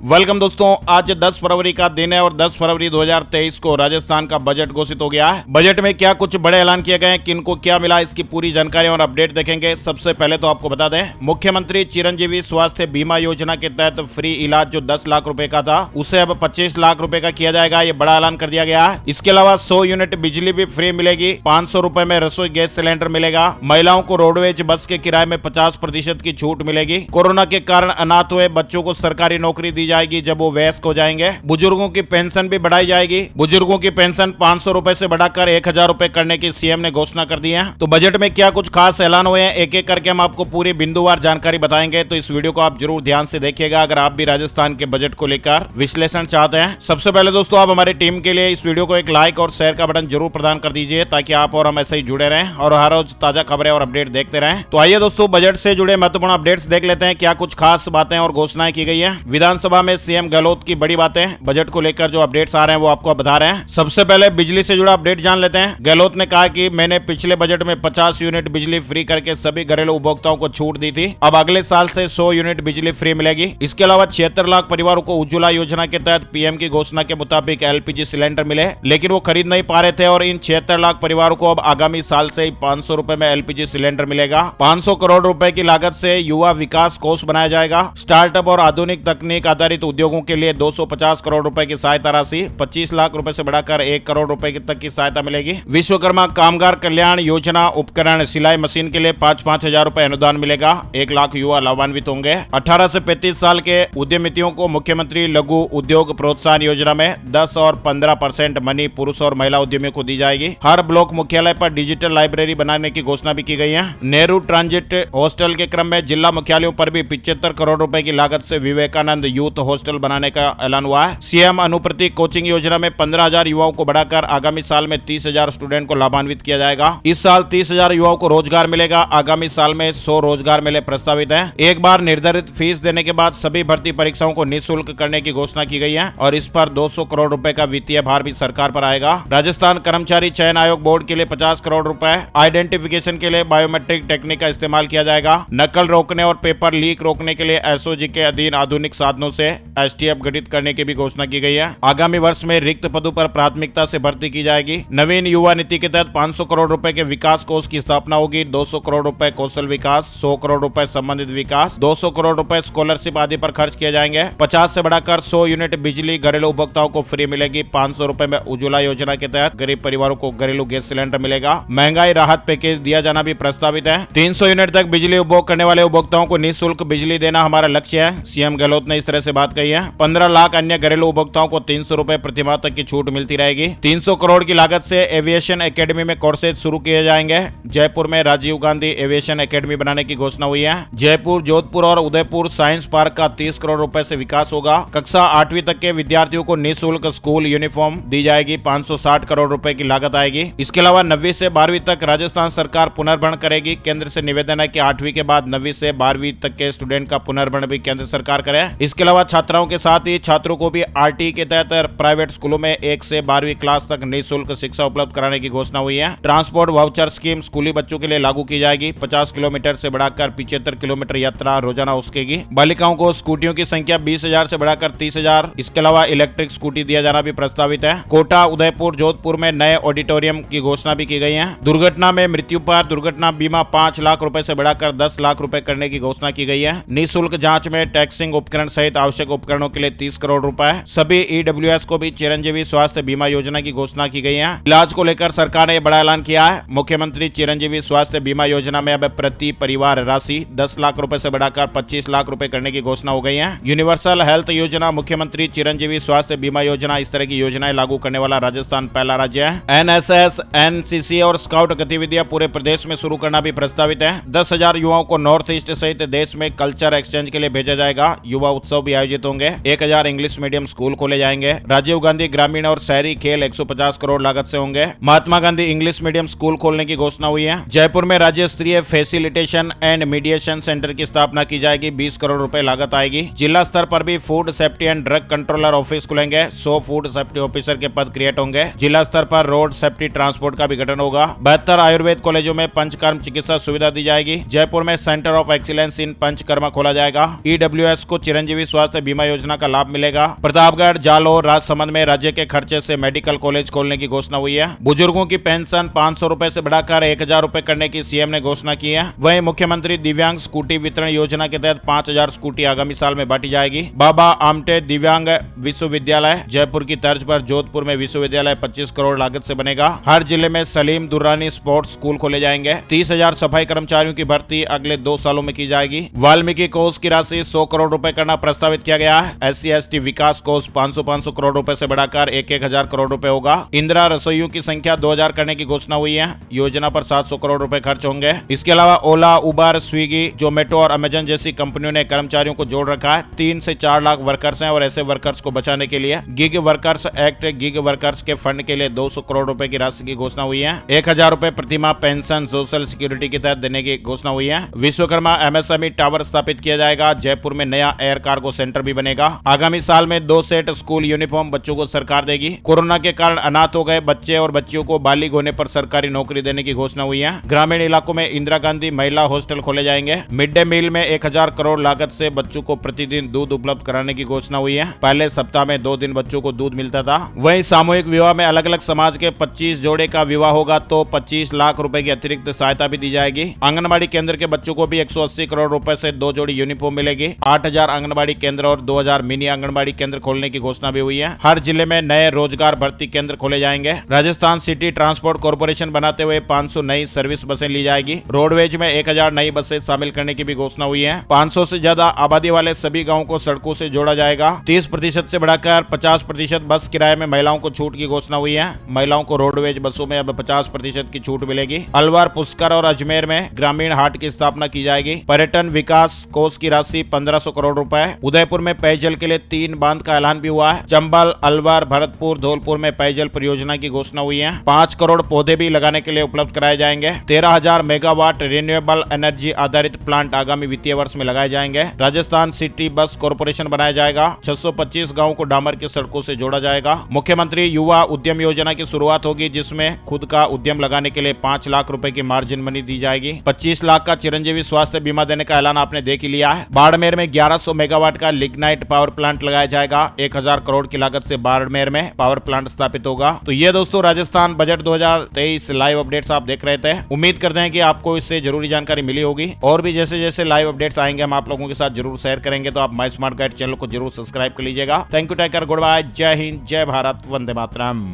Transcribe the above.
Welcome दोस्तों, आज 10 फरवरी का दिन है और 10 फरवरी 2023 को राजस्थान का बजट घोषित हो गया है। बजट में क्या कुछ बड़े ऐलान किए गए हैं, किनको क्या मिला, इसकी पूरी जानकारी और अपडेट देखेंगे। सबसे पहले तो आपको बता दें, मुख्यमंत्री चिरंजीवी स्वास्थ्य बीमा योजना के तहत फ्री इलाज जो 10 लाख रुपए का था उसे अब 25 लाख रुपए का किया जाएगा। ये बड़ा ऐलान कर दिया गया है। इसके अलावा 100 यूनिट बिजली भी फ्री मिलेगी। 500 रुपए में रसोई गैस सिलेंडर मिलेगा। महिलाओं को रोडवेज बस के किराए में 50% की छूट मिलेगी। कोरोना के कारण अनाथ हुए बच्चों को सरकारी नौकरी दी जाएगी जब वो वयस्क हो जाएंगे। बुजुर्गों की पेंशन भी बढ़ाई जाएगी। बुजुर्गों की पेंशन 500 रुपए से बढ़ाकर 1000 रुपए करने की सीएम ने घोषणा कर दी है। तो बजट में क्या कुछ खास ऐलान हुए हैं, एक एक करके हम आपको पूरी बिंदुवार जानकारी बताएंगे। तो इस वीडियो को आप जरूर ध्यान से देखिएगा अगर आप भी राजस्थान के बजट को लेकर विश्लेषण चाहते हैं। सबसे पहले दोस्तों, आप हमारी टीम के लिए इस वीडियो को एक लाइक और शेयर का बटन जरूर प्रदान कर दीजिए ताकि आप और हम ऐसे ही जुड़े रहें और हर रोज ताजा खबरें और अपडेट देखते रहें। तो आइए दोस्तों, बजट से जुड़े महत्वपूर्ण अपडेट्स देख लेते हैं, क्या कुछ खास बातें और घोषणाएं की गई है। विधानसभा में सीएम गहलोत की बड़ी बातें, बजट को लेकर जो अपडेट्स आ रहे हैं वो आपको बता रहे हैं। सबसे पहले बिजली से जुड़ा अपडेट जान लेते हैं। गहलोत ने कहा कि मैंने पिछले बजट में 50 यूनिट बिजली फ्री करके सभी घरेलू उपभोक्ताओं को छूट दी थी। अब अगले साल से 100 यूनिट बिजली फ्री मिलेगी। इसके अलावा 76 लाख परिवारों को उज्ज्वला योजना के तहत पीएम की घोषणा के मुताबिक एलपीजी सिलेंडर मिले, लेकिन वो खरीद नहीं पा रहे थे और इन 76 लाख परिवारों को अब आगामी साल से 500 रुपए में एलपीजी सिलेंडर मिलेगा। 500 करोड़ रुपए की लागत से युवा विकास कोष बनाया जाएगा। स्टार्टअप और आधुनिक तकनीक आधारित उद्योगों के लिए 250 करोड़ रुपए की सहायता राशि 25 लाख रुपए से बढ़ाकर 1 करोड़ रुपए तक की सहायता मिलेगी। विश्वकर्मा कामगार कल्याण योजना उपकरण सिलाई मशीन के लिए 5-5 हजार रुपए अनुदान मिलेगा। 1 लाख युवा लाभान्वित होंगे। 18 से 35 साल के उद्यमियों को मुख्यमंत्री लघु उद्योग प्रोत्साहन योजना में 10 और 15% मनी पुरुष और महिला उद्यमियों को दी जाएगी। हर ब्लॉक मुख्यालय पर डिजिटल लाइब्रेरी बनाने की घोषणा भी की गई है। नेहरू ट्रांजिट हॉस्टल के क्रम में जिला मुख्यालयों पर भी 75 करोड़ रुपए की लागत से विवेकानंद यूथ हॉस्टल बनाने का ऐलान हुआ है। सीएम अनुप्रति कोचिंग योजना में 15,000 युवाओं को बढ़ाकर आगामी साल में 30,000 स्टूडेंट को लाभान्वित किया जाएगा। इस साल 30,000 युवाओं को रोजगार मिलेगा। आगामी साल में 100 रोजगार मेले प्रस्तावित हैं। एक बार निर्धारित फीस देने के बाद सभी भर्ती परीक्षाओं को निःशुल्क करने की घोषणा की गई है और इस पर 200 करोड़ रुपए का वित्तीय भार भी सरकार पर आएगा। राजस्थान कर्मचारी चयन आयोग बोर्ड के लिए 50 करोड़ रुपए, आइडेंटिफिकेशन के लिए बायोमेट्रिक टेक्निक का इस्तेमाल किया जाएगा। नकल रोकने और पेपर लीक रोकने के लिए एसओजी के अधीन आधुनिक साधनों से एसटीएफ गठित करने की भी घोषणा की गई है। आगामी वर्ष में रिक्त पदों पर प्राथमिकता से भर्ती की जाएगी। नवीन युवा नीति के तहत 500 करोड़ रुपए के विकास कोष की स्थापना होगी। 200 करोड़ रुपए कौशल विकास, 100 करोड़ रुपए संबंधित विकास, 200 करोड़ रुपए स्कॉलरशिप आदि पर खर्च किए जाएंगे। 50 से बढ़ाकर 100 यूनिट बिजली घरेलू उपभोक्ताओं को फ्री मिलेगी। 500 रुपए में उज्ज्वला योजना के तहत गरीब परिवारों को घरेलू गैस सिलेंडर मिलेगा। महंगाई राहत पैकेज दिया जाना भी प्रस्तावित है। 300 यूनिट तक बिजली उपभोग करने वाले उपभोक्ताओं को निःशुल्क बिजली देना हमारा लक्ष्य है। सीएम गहलोत ने इस तरह से बात कही है। 15 लाख अन्य घरेलू उपभोक्ताओं को 300 रुपए प्रति माह तक की छूट मिलती रहेगी। 300 करोड़ की लागत से एविएशन एकेडमी में कोर्सेज शुरू किए जाएंगे। जयपुर में राजीव गांधी एविएशन एकेडमी बनाने की घोषणा हुई है। जयपुर, जोधपुर और उदयपुर साइंस पार्क का 30 करोड़ रुपए से विकास होगा। कक्षा 8वीं तक के विद्यार्थियों को निःशुल्क स्कूल यूनिफॉर्म दी जाएगी। 560 करोड़ रुपए की लागत आएगी। इसके अलावा 9वीं से 12वीं तक राजस्थान सरकार पुनर्भरण करेगी। केंद्र से निवेदन है कि 8वीं के बाद 9वीं से 12वीं तक के स्टूडेंट का पुनर्भरण भी केंद्र सरकार करे। इसके अलावा छात्राओं के साथ ही छात्रों को भी आरटी के तहत प्राइवेट स्कूलों में 1 से 12वीं क्लास तक निःशुल्क शिक्षा उपलब्ध कराने की घोषणा हुई है। ट्रांसपोर्ट वाउचर स्कीम स्कूली बच्चों के लिए लागू की जाएगी। 50 किलोमीटर से बढ़ाकर 75 किलोमीटर यात्रा रोजाना उसकेगी। बालिकाओं को स्कूटियों की संख्या 20,000 से बढ़ाकर 30,000। इसके अलावा इलेक्ट्रिक स्कूटी दिया जाना भी प्रस्तावित है। कोटा, उदयपुर, जोधपुर में नए ऑडिटोरियम की घोषणा भी की गई है। दुर्घटना में मृत्यु पर दुर्घटना बीमा 5 लाख रुपए से बढ़ाकर 10 लाख रुपए करने की घोषणा की गई है। निःशुल्क जांच में टैक्सिंग उपकरण सहित आवश्यक उपकरणों के लिए 30 करोड़ रुपए। सभी ईडब्ल्यूएस को भी चिरंजीवी स्वास्थ्य बीमा योजना की घोषणा की गई है। इलाज को लेकर सरकार ने बड़ा ऐलान किया है। मुख्यमंत्री चिरंजीवी स्वास्थ्य बीमा योजना में अब प्रति परिवार राशि 10 लाख रुपए से बढ़ाकर 25 लाख रुपए करने की घोषणा हो गई है। यूनिवर्सल हेल्थ योजना, मुख्यमंत्री चिरंजीवी स्वास्थ्य बीमा योजना, इस तरह की योजनाएं लागू करने वाला राजस्थान पहला राज्य है। एनएसएस, एनसीसी और स्काउट गतिविधियां पूरे प्रदेश में शुरू करना भी प्रस्तावित है। 10,000 युवाओं को नॉर्थ ईस्ट सहित देश में कल्चर एक्सचेंज के लिए भेजा जाएगा। युवा उत्सव भी आयोजित होंगे। 1000 इंग्लिश मीडियम स्कूल खोले जाएंगे। राजीव गांधी ग्रामीण और शहरी खेल 150 करोड़ लागत से होंगे। Mahatma Gandhi English medium school खोलने की घोषणा हुई है। जयपुर में राज्य स्तरीय फैसिलिटेशन एंड मीडिएशन सेंटर की स्थापना की जाएगी। 20 करोड़ रुपए लागत आएगी। जिला स्तर पर भी food safety and drug controller office खुलेंगे। 100 फूड सेफ्टी ऑफिसर के पद क्रिएट होंगे। जिला स्तर पर रोड सेफ्टी ट्रांसपोर्ट का भी गठन होगा। 72 आयुर्वेद कॉलेजों में पंचकर्म चिकित्सा सुविधा दी जाएगी। जयपुर में centre of excellence in panchakarma खोला जाएगा। ईडब्ल्यूएस को चिरंजीवी स्वास्थ्य स्वास्थ्य बीमा योजना का लाभ मिलेगा। प्रतापगढ़, जालौर, राजसमंद में राज्य के खर्चे से मेडिकल कॉलेज खोलने की घोषणा हुई है। बुजुर्गों की पेंशन 500 रुपए से बढ़ाकर 1000 रुपए करने की सीएम ने घोषणा की है। वहीं मुख्यमंत्री दिव्यांग स्कूटी वितरण योजना के तहत 5000 स्कूटी आगामी साल में बांटी जाएगी। बाबा आमटे दिव्यांग विश्वविद्यालय जयपुर की तर्ज पर जोधपुर में विश्वविद्यालय 25 करोड़ लागत से बनेगा। हर जिले में सलीम दुर्रानी स्पोर्ट्स स्कूल खोले जाएंगे। 30,000 सफाई कर्मचारियों की भर्ती अगले 2 सालों में की जाएगी। वाल्मीकि कोष की राशि 100 करोड़ रुपए करना प्रस्तावित किया गया है। SC/ST विकास कोष 500 करोड़ रुपए से बढ़ाकर 1000 करोड़ रुपए होगा। इंदिरा रसोइयों की संख्या 2000 करने की घोषणा हुई है। योजना पर 700 करोड़ रुपए खर्च होंगे। इसके अलावा ओला, उबर, स्विगी, जोमेटो और अमेजन जैसी कंपनियों ने कर्मचारियों को जोड़ रखा है। 3 से 4 लाख वर्कर्स हैं और ऐसे वर्कर्स को बचाने के लिए gig workers act, gig workers के फंड के लिए 200 करोड़ रुपए की राशि की घोषणा हुई है। 1000 रुपए प्रति माह पेंशन सोशल सिक्योरिटी के तहत देने की घोषणा हुई है। विश्वकर्मा MSME टावर स्थापित किया जाएगा। जयपुर में नया एयर कार्गो सेंटर भी बनेगा। आगामी साल में 2 सेट स्कूल यूनिफॉर्म बच्चों को सरकार देगी। कोरोना के कारण अनाथ हो गए बच्चे और बच्चियों को बालिग होने पर सरकारी नौकरी देने की घोषणा हुई है। ग्रामीण इलाकों में इंदिरा गांधी महिला हॉस्टल खोले जाएंगे। मिड डे मील में 1000 करोड़ लागत से बच्चों को प्रतिदिन दूध उपलब्ध कराने की घोषणा हुई है। पहले सप्ताह में 2 दिन बच्चों को दूध मिलता था। वहीं सामूहिक विवाह में अलग अलग समाज के 25 जोड़े का विवाह होगा तो 25 लाख रुपए की अतिरिक्त सहायता भी दी जाएगी। आंगनबाड़ी केंद्र के बच्चों को भी 180 करोड़ रुपए से 2 जोड़ी यूनिफॉर्म मिलेगी। 8000 आंगनबाड़ी केंद्र और 2000 मिनी आंगनबाड़ी केंद्र खोलने की घोषणा भी हुई है। हर जिले में नए रोजगार भर्ती केंद्र खोले जाएंगे। राजस्थान सिटी ट्रांसपोर्ट कॉर्पोरेशन बनाते हुए 500 नई सर्विस बसें ली जाएगी। रोडवेज में 1000 नई बसें शामिल करने की भी घोषणा हुई है। 500 से ज्यादा आबादी वाले सभी गाँव को सड़कों से जोड़ा जाएगा। 30% से बढ़ाकर 50% बस किराए में महिलाओं को छूट की घोषणा हुई है। महिलाओं को रोडवेज बसों में अब 50% की छूट मिलेगी। अलवर, पुष्कर और अजमेर में ग्रामीण हाट की स्थापना की जाएगी। पर्यटन विकास कोष की राशि 1500 करोड़ रुपए। उदयपुर में पेयजल के लिए 3 बांध का ऐलान भी हुआ है। चंबल, अलवर, भरतपुर, धौलपुर में पेयजल परियोजना की घोषणा हुई है। 5 करोड़ पौधे भी लगाने के लिए उपलब्ध कराए जाएंगे। 13,000 मेगावाट रिन्यूएबल एनर्जी आधारित प्लांट आगामी वित्तीय वर्ष में लगाए जाएंगे। राजस्थान सिटी बस कॉर्पोरेशन बनाया जाएगा। 625 गाँव को डामर की सड़कों से जोड़ा जाएगा। मुख्यमंत्री युवा उद्यम योजना की शुरुआत होगी जिसमें खुद का उद्यम लगाने के लिए 5 लाख रुपए की मार्जिन मनी दी जाएगी। 25 लाख का चिरंजीवी स्वास्थ्य बीमा देने का ऐलान आपने देख ही लिया है। बाड़मेर में 1100 मेगावाट का लिग्नाइट पावर प्लांट लगाया जाएगा। 1000 करोड़ की लागत से बाड़मेर में पावर प्लांट स्थापित होगा। तो ये दोस्तों राजस्थान बजट 2023 लाइव अपडेट्स आप देख रहे थे। उम्मीद करते हैं कि आपको इससे जरूरी जानकारी मिली होगी और भी जैसे जैसे लाइव अपडेट्स आएंगे हम आप लोगों के साथ जरूर शेयर करेंगे। तो आप माय स्मार्ट गाइड चैनल को जरूर सब्सक्राइब कर लीजिएगा। Thank you, take care, good bye, जय हिंद, जय भारत, वंदे मातरम।